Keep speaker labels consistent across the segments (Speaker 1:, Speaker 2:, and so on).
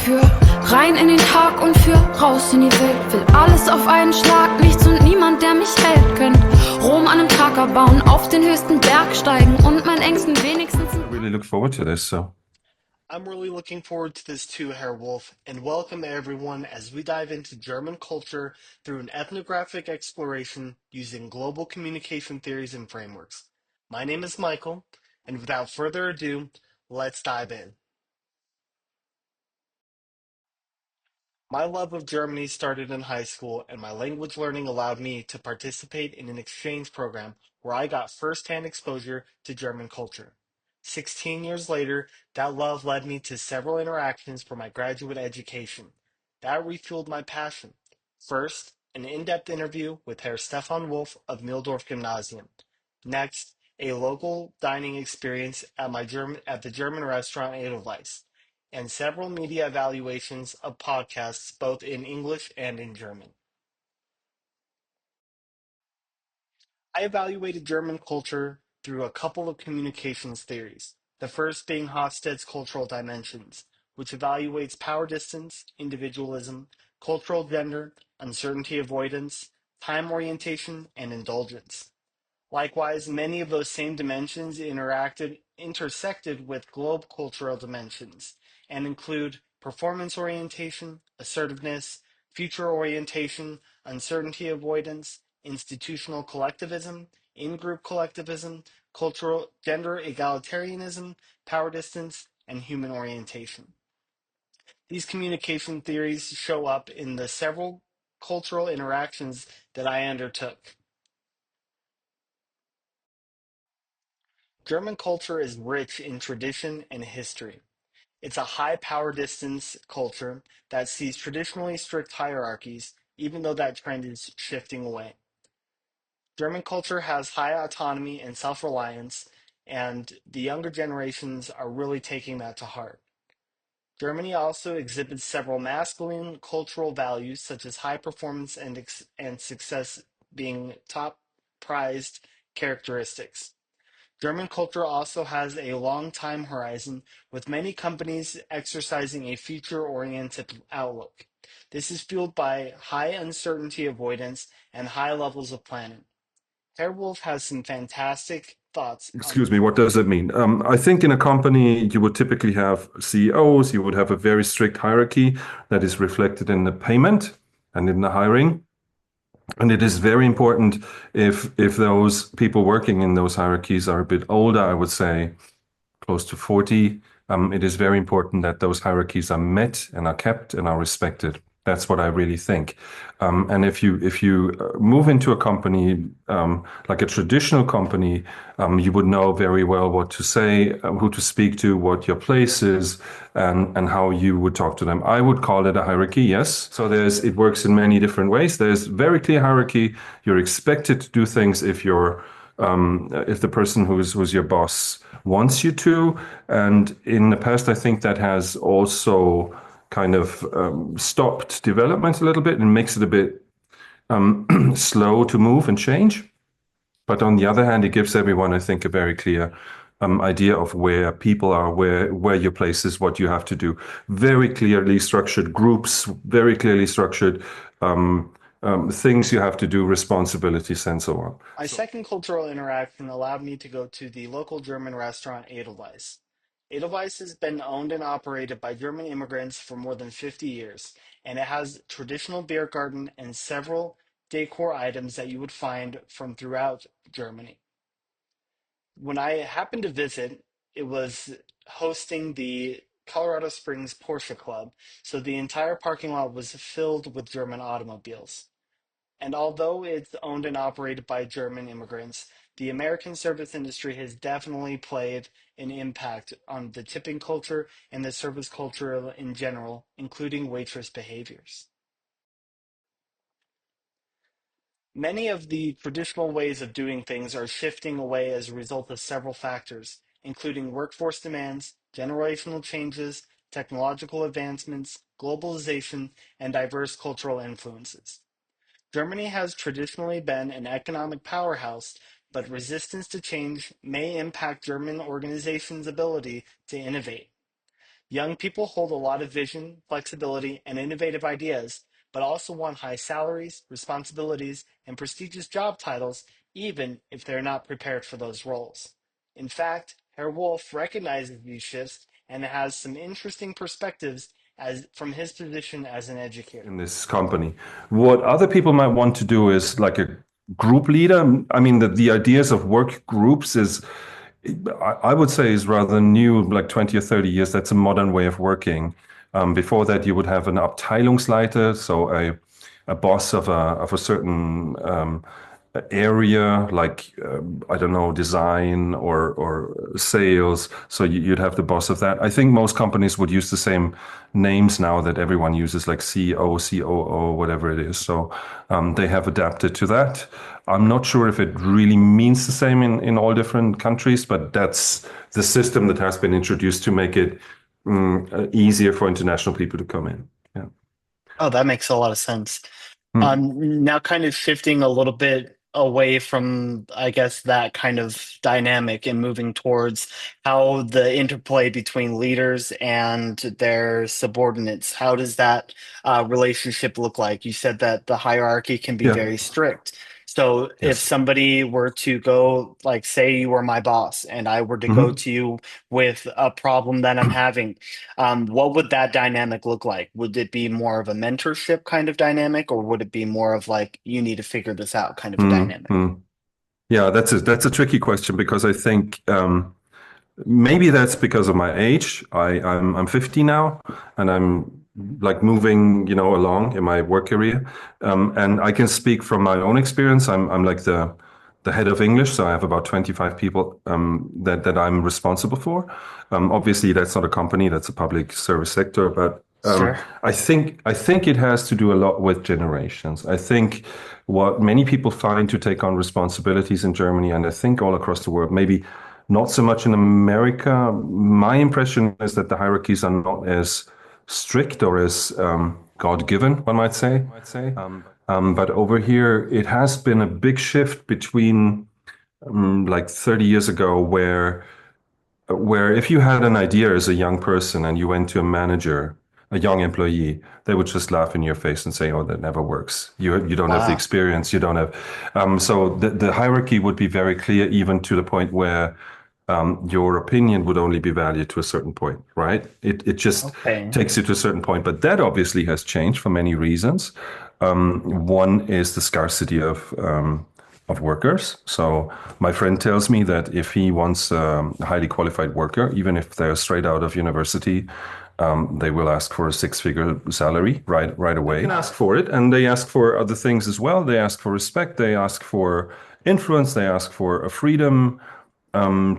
Speaker 1: Für rein in den Tag und für raus in die Welt. Will alles auf einen Schlag, nichts und niemand, der mich hält. Könnt Rom an einem Tag erbauen, auf den höchsten Berg steigen und meinen Ängsten wenigstens...
Speaker 2: I really look forward to this.
Speaker 3: I'm really looking forward to this too, Herr Wolf, and welcome everyone as we dive into German culture through an ethnographic exploration using global communication theories and frameworks. My name is Michael, and without further ado, let's dive in. My love of Germany started in high school, and my language learning allowed me to participate in an exchange program where I got firsthand exposure to German culture. 16 years later, that love led me to several interactions for my graduate education. That refueled my passion. First, an in-depth interview with Herr Stefan Wolf of Mildorf Gymnasium. Next, a local dining experience at the German restaurant Edelweiss and several media evaluations of podcasts both in English and in German. I evaluated German culture through a couple of communications theories, the first being Hofstede's cultural dimensions, which evaluates power distance, individualism, cultural gender, uncertainty avoidance, time orientation, and indulgence. Likewise, many of those same dimensions intersected with global cultural dimensions and include performance orientation, assertiveness, future orientation, uncertainty avoidance, institutional collectivism, in-group collectivism, cultural gender egalitarianism, power distance, and human orientation. These communication theories show up in the several cultural interactions that I undertook. German culture is rich in tradition and history. It's a high power distance culture that sees traditionally strict hierarchies, even though that trend is shifting away. German culture has high autonomy and self reliance, and the younger generations are really taking that to heart. Germany also exhibits several masculine cultural values, such as high performance and success being top prized characteristics. German culture also has a long time horizon, with many companies exercising a future-oriented outlook. This is fueled by high uncertainty avoidance and high levels of planning. Herr Wolf has some fantastic thoughts on
Speaker 2: Excuse
Speaker 3: this.
Speaker 2: me, what does that mean? I think in a company, you would typically have CEOs, you would have a very strict hierarchy that is reflected in the payment and in the hiring. And it is very important if those people working in those hierarchies are a bit older, I would say close to 40, it is very important that those hierarchies are met and are kept and are respected. That's what I really think. And if you move into a company like a traditional company, you would know very well what to say, who to speak to, what your place is, and how you would talk to them. I would call it a hierarchy, yes. So it works in many different ways. There's very clear hierarchy. You're expected to do things if the person who's your boss wants you to. And in the past, I think that has also kind of stopped development a little bit and makes it a bit slow to move and change. But on the other hand, it gives everyone, I think, a very clear idea of where people are, where your place is, what you have to do. Very clearly structured groups, very clearly structured things you have to do, responsibilities, and so on.
Speaker 3: My second cultural interaction allowed me to go to the local German restaurant Edelweiss. Edelweiss has been owned and operated by German immigrants for more than 50 years, and it has traditional beer garden and several decor items that you would find from throughout Germany. When I happened to visit, it was hosting the Colorado Springs Porsche Club, so the entire parking lot was filled with German automobiles. And although it's owned and operated by German immigrants, the American service industry has definitely played an impact on the tipping culture and the service culture in general, including waitress behaviors. Many of the traditional ways of doing things are shifting away as a result of several factors, including workforce demands, generational changes, technological advancements, globalization, and diverse cultural influences. Germany has traditionally been an economic powerhouse, but resistance to change may impact German organizations' ability to innovate. Young people hold a lot of vision, flexibility, and innovative ideas, but also want high salaries, responsibilities, and prestigious job titles, even if they're not prepared for those roles. In fact, Herr Wolf recognizes these shifts and has some interesting perspectives as from his position as an educator.
Speaker 2: In this company. What other people might want to do is like a group leader. I mean, the ideas of work groups is, I would say, is rather new, like 20 or 30 years. That's a modern way of working. Before that, you would have an Abteilungsleiter, so a boss of a certain area, like I don't know, design or sales. So you'd have the boss of that. I think most companies would use the same names now that everyone uses, like CEO, COO, whatever it is. So they have adapted to that. I'm not sure if it really means the same in all different countries, but that's the system that has been introduced to make it easier for international people to come in. Yeah.
Speaker 3: Oh, that makes a lot of sense.
Speaker 2: Hmm.
Speaker 3: Now kind of shifting a little bit away from, I guess, that kind of dynamic and moving towards how the interplay between leaders and their subordinates, how does that relationship look like? You said that the hierarchy can be
Speaker 2: Yeah.
Speaker 3: very strict. So if
Speaker 2: Yes.
Speaker 3: somebody were to go, like, say you were my boss and I were to go
Speaker 2: Mhm.
Speaker 3: to you with a problem that I'm having, what would that dynamic look like? Would it be more of a mentorship kind of dynamic, or would it be more of like you need to figure this out kind of a dynamic?
Speaker 2: Mm-hmm. Yeah, that's a tricky question because I think maybe that's because of my age. I'm 50 now, and I'm like moving, along in my work career. And I can speak from my own experience. I'm like the head of English, so I have about 25 people that I'm responsible for. Obviously, that's not a company; that's a public service sector. But
Speaker 3: Sure.
Speaker 2: I think it has to do a lot with generations. I think what many people find to take on responsibilities in Germany, and I think all across the world, maybe not so much in America. My impression is that the hierarchies are not as strict or as God-given, one might say. But over here, it has been a big shift between like 30 years ago, where if you had an idea as a young person and you went to a manager, a young employee, they would just laugh in your face and say, "Oh, that never works. You don't have the
Speaker 3: Wow.
Speaker 2: experience. You don't have." So the hierarchy would be very clear, even to the point where your opinion would only be valued to a certain point, right? It just
Speaker 3: Okay.
Speaker 2: takes you to a certain point, but that obviously has changed for many reasons. One is the scarcity of workers. So my friend tells me that if he wants a highly qualified worker, even if they're straight out of university, they will ask for a six-figure salary right away. They can ask for it, and they ask for other things as well. They ask for respect. They ask for influence. They ask for a freedom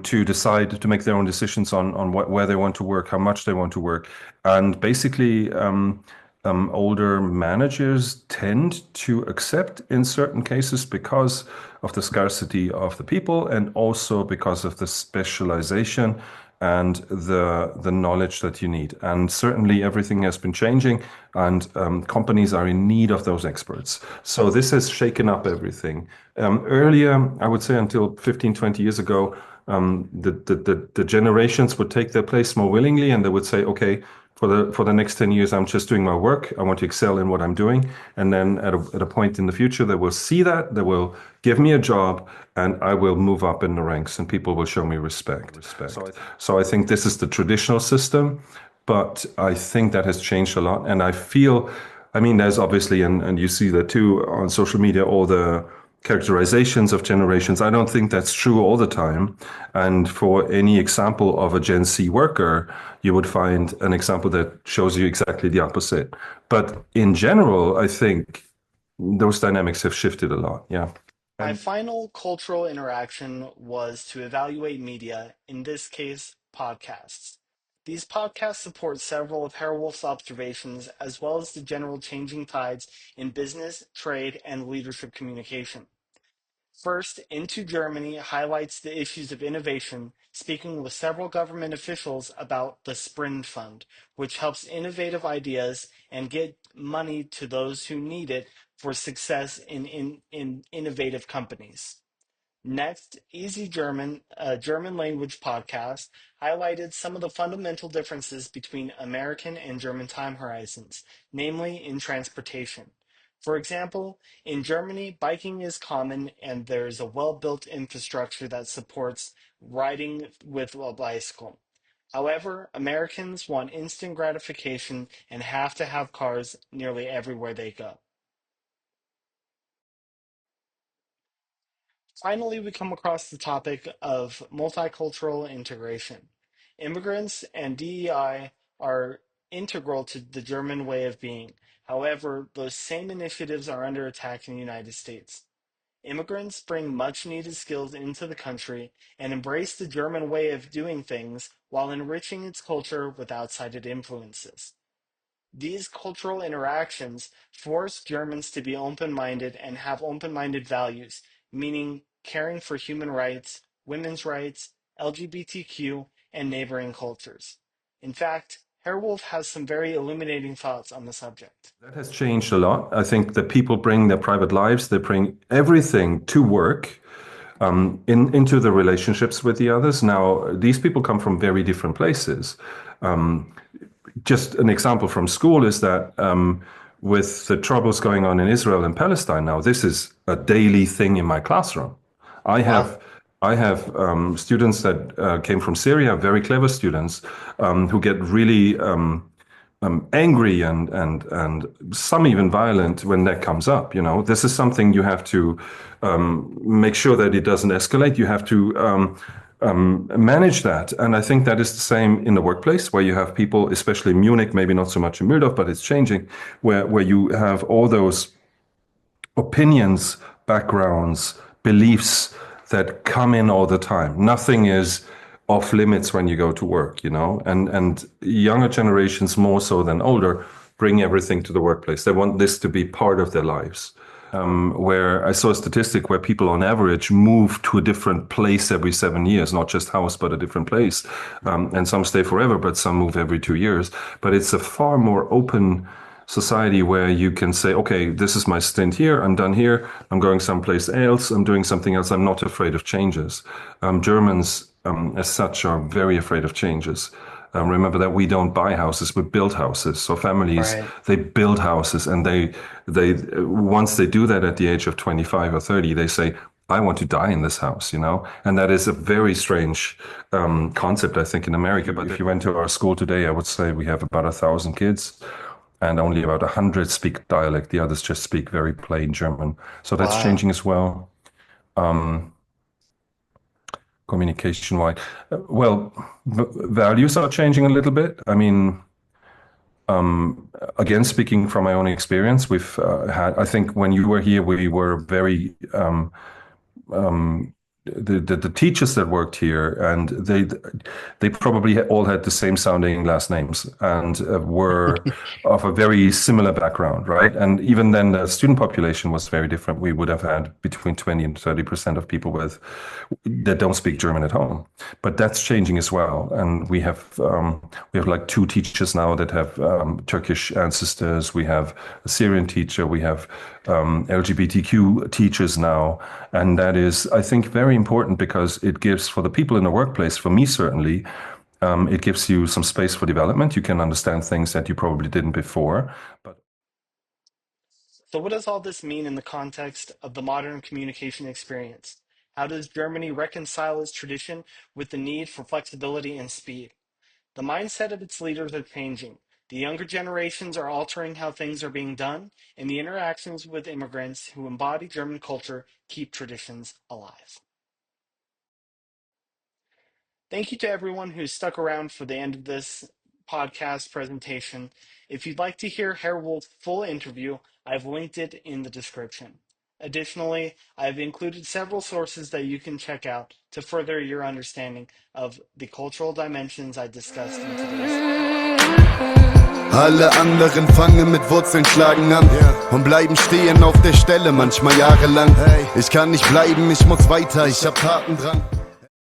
Speaker 2: to decide to make their own decisions on where they want to work, how much they want to work, and basically older managers tend to accept in certain cases because of the scarcity of the people and also because of the specialization and the knowledge that you need. And certainly everything has been changing, and companies are in need of those experts. So this has shaken up everything. Earlier, I would say until 15, 20 years ago, the generations would take their place more willingly, and they would say, okay, for the next 10 years, I'm just doing my work. I want to excel in what I'm doing. And then at a point in the future, they will see that, they will give me a job, and I will move up in the ranks, and people will show me respect. So I think this is the traditional system, but I think that has changed a lot. And I feel, I mean, there's obviously, and you see that too on social media, all the characterizations of generations. I don't think that's true all the time. And for any example of a Gen Z worker, you would find an example that shows you exactly the opposite. But in general, I think those dynamics have shifted a lot. Yeah.
Speaker 3: My
Speaker 2: And
Speaker 3: final cultural interaction was to evaluate media, in this case, podcasts. These podcasts support several of Herr Wolf's observations, as well as the general changing tides in business, trade, and leadership communication. First, Into Germany highlights the issues of innovation, speaking with several government officials about the Sprint Fund, which helps innovative ideas and get money to those who need it for success in innovative companies. Next, Easy German, a German language podcast, highlighted some of the fundamental differences between American and German time horizons, namely in transportation. For example, in Germany, biking is common and there is a well-built infrastructure that supports riding with a bicycle. However, Americans want instant gratification and have to have cars nearly everywhere they go. Finally, we come across the topic of multicultural integration. Immigrants and DEI are integral to the German way of being. However, those same initiatives are under attack in the United States. Immigrants bring much needed skills into the country and embrace the German way of doing things while enriching its culture with outside influences. These cultural interactions force Germans to be open-minded and have open-minded values, meaning caring for human rights, women's rights, LGBTQ, and neighboring cultures. In fact, Herr Wolf has some very illuminating thoughts on the subject.
Speaker 2: That has changed a lot. I think that people bring their private lives, they bring everything to work, into the relationships with the others. Now, these people come from very different places. Just an example from school is that with the troubles going on in Israel and Palestine now, this is a daily thing in my classroom. I have students that came from Syria, very clever students, who get really angry and some even violent when that comes up. You know, this is something you have to make sure that it doesn't escalate. You have to manage that. And I think that is the same in the workplace, where you have people, especially in Munich, maybe not so much in Mühldorf, but it's changing, where you have all those opinions, backgrounds, beliefs that come in all the time. Nothing is off limits when you go to work, you know, and younger generations more so than older bring everything to the workplace. They want this to be part of their lives. Where I saw a statistic where people on average move to a different place every 7 years, not just house, but a different place. And some stay forever, but some move every 2 years. But it's a far more open society where you can say, okay, this is my stint here, I'm done here, I'm going someplace else, I'm doing something else, I'm not afraid of changes. Germans, as such, are very afraid of changes. Remember that we don't buy houses, we build houses. So families, right, they build houses, and they once they do that at the age of 25 or 30, they say, I want to die in this house, you know? And that is a very strange concept, I think, in America. But if you went to our school today, I would say we have about 1,000 kids, and only about 100 speak dialect. The others just speak very plain German. So that's changing as well. Communication-wise, well, values are changing a little bit. I mean, again, speaking from my own experience, we've had, I think when you were here, we were very, the teachers that worked here, and they probably all had the same sounding last names and were of a very similar background, right? And even then, the student population was very different. We would have had between 20 and 30% of people that don't speak German at home. But that's changing as well. And we have like 2 teachers now that have Turkish ancestors. We have a Syrian teacher. We have LGBTQ teachers now, and that is, I think, very important because it gives, for the people in the workplace, for me certainly, it gives you some space for development. You can understand things that you probably didn't before.
Speaker 3: So what does all this mean in the context of the modern communication experience? How does Germany reconcile its tradition with the need for flexibility and speed? The mindset of its leaders are changing. The younger generations are altering how things are being done, and the interactions with immigrants who embody German culture keep traditions alive. Thank you to everyone who stuck around for the end of this podcast presentation. If you'd like to hear Herr Wolf's full interview, I've linked it in the description. Additionally, I've included several sources that you can check out to further your understanding of the cultural dimensions I discussed in today's talk.
Speaker 4: Alle anderen fangen mit Wurzeln schlagen an und bleiben stehen auf der Stelle, manchmal jahrelang. Ich kann nicht bleiben, ich muss weiter, ich hab Taten dran.